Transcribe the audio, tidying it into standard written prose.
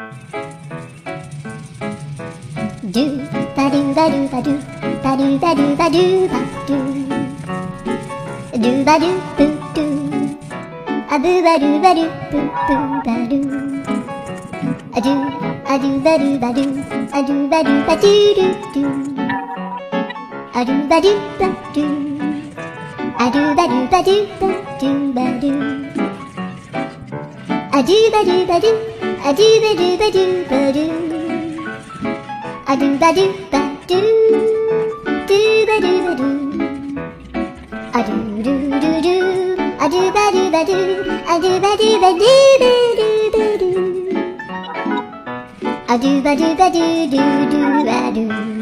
ドゥバドゥバドゥバドゥバドゥバドゥバドゥバドゥドゥバドゥブドゥアブバドゥバドゥブブバドゥアドゥアドゥバドゥバドゥアドゥバドゥバドゥドゥドゥアドゥバドゥバドゥアドゥバドゥバドゥバドゥバドゥアドゥバドゥバドゥアドゥバドゥバドゥバドゥアドゥバドゥバドゥドゥバドゥバドゥアドゥドゥドゥドゥアドゥバドゥバドゥアドゥバドゥバドゥバドゥバドゥアドゥバドゥバドゥドゥドゥバドゥ